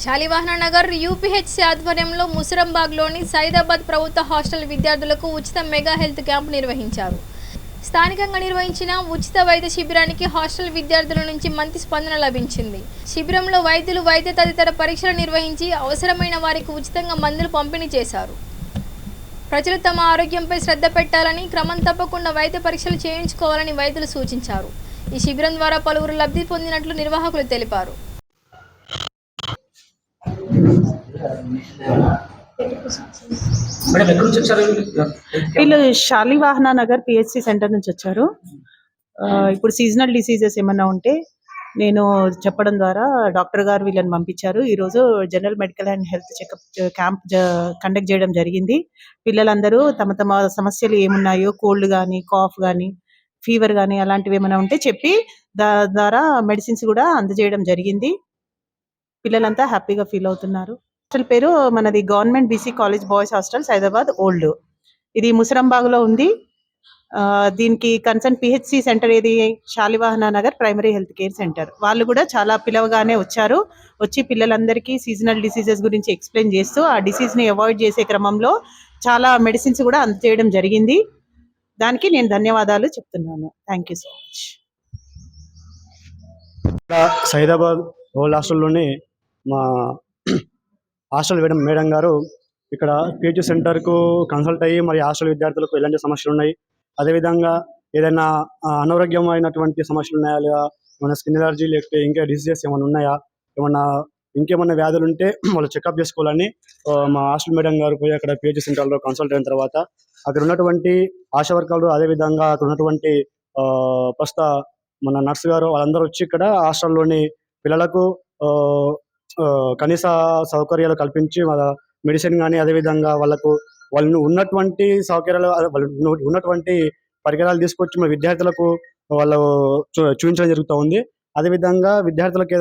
Shalivahana Nagar UPHC ఆధ్వర్యంలో ముసరంబాగ్లోని సైదాబాద్ ప్రభుత్వ hostel విద్యార్థులకు ఉచిత మెగా హెల్త్ క్యాంప్ నిర్వహించారు. స్థానికంగా నిర్వహించిన ఉచిత వైద్య శిబిరానికి హాస్టల్ విద్యార్థుల నుంచి మంచి స్పందన లభించింది. శిబిరంలో వైద్యులు వైద్య తదితర పరీక్షలు నిర్వహించి అవసరమైన వారికి ఉచితంగా మందులు పంపిణీ చేశారు. ప్రజలు తమ ఆరోగ్యంపై శ్రద్ధ పెట్టాలని, క్రమం తప్పకుండా వైద్య పరీక్షలు చేయించుకోవాలని వైద్యులు సూచించారు. ఈ శిబిరం ద్వారా పలువురు లబ్ధి పొందినట్లు నిర్వాహకులు తెలిపారు. వీళ్ళు శాలివాహన నగర్ పిహెచ్సి సెంటర్ నుంచి వచ్చారు. ఇప్పుడు సీజనల్ డిసీజెస్ ఏమన్నా ఉంటే నేను చెప్పడం ద్వారా డాక్టర్ గారు వీళ్ళని పంపించారు. ఈరోజు general medical and health checkup camp conduct చేయడం జరిగింది. పిల్లలందరూ తమ తమ సమస్యలు ఏమున్నాయో, కోల్డ్ కానీ, కాఫ్ కానీ, ఫీవర్ కానీ అలాంటివి ఏమైనా ఉంటే చెప్పి ద్వారా మెడిసిన్స్ కూడా అందజేయడం జరిగింది. పిల్లలంతా హ్యాపీగా ఫీల్ అవుతున్నారు. హాస్టల్ పేరు మనది government BC college boys hostel Saidabad old. ఇది ముసరంబాగ్లో ఉంది. దీనికి కన్సర్న్ పిహెచ్సి సెంటర్ ఏది Shalivahana Nagar primary health care centre. వాళ్ళు కూడా చాలా పిలవగానే వచ్చారు. వచ్చి పిల్లలందరికీ సీజనల్ డిసీజెస్ గురించి ఎక్స్ప్లెయిన్ చేస్తూ ఆ డిసీజ్ని అవాయిడ్ చేసే క్రమంలో చాలా మెడిసిన్స్ కూడా అందజేయడం జరిగింది. దానికి నేను ధన్యవాదాలు చెప్తున్నాను. Thank you so much. Saidabad old హాస్టల్లోని మా హాస్టల్ మేడం గారు ఇక్కడ పిహెచ్ సెంటర్కు కన్సల్ట్ అయ్యి మరి హాస్టల్ విద్యార్థులకు ఎలాంటి సమస్యలు ఉన్నాయి, అదేవిధంగా ఏదైనా అనారోగ్యమైనటువంటి సమస్యలు ఉన్నాయా, లేదా ఏమైనా స్కిన్ ఎలర్జీ లేకపోతే ఇంకా డిసీజెస్ ఏమైనా ఉన్నాయా, ఇంకేమన్నా వ్యాధులు ఉంటే వాళ్ళు చెకప్ చేసుకోవాలని మా హాస్టల్ మేడం గారు పోయి అక్కడ పిహెచ్ సెంటర్లో కన్సల్ట్ అయిన తర్వాత అక్కడ ఉన్నటువంటి ఆశా వర్కర్లు, అదేవిధంగా అక్కడ ఉన్నటువంటి ప్రస్తుత మన నర్స్ గారు వాళ్ళందరూ వచ్చి ఇక్కడ హాస్టల్లోని పిల్లలకు కనీస సౌకర్యాలు కల్పించి వాళ్ళ మెడిసిన్ కానీ, అదేవిధంగా వాళ్ళు ఉన్నటువంటి సౌకర్యాలు, ఉన్నటువంటి పరికరాలు తీసుకొచ్చి మన విద్యార్థులకు వాళ్ళు చూపించడం జరుగుతూ ఉంది. అదేవిధంగా విద్యార్థులకు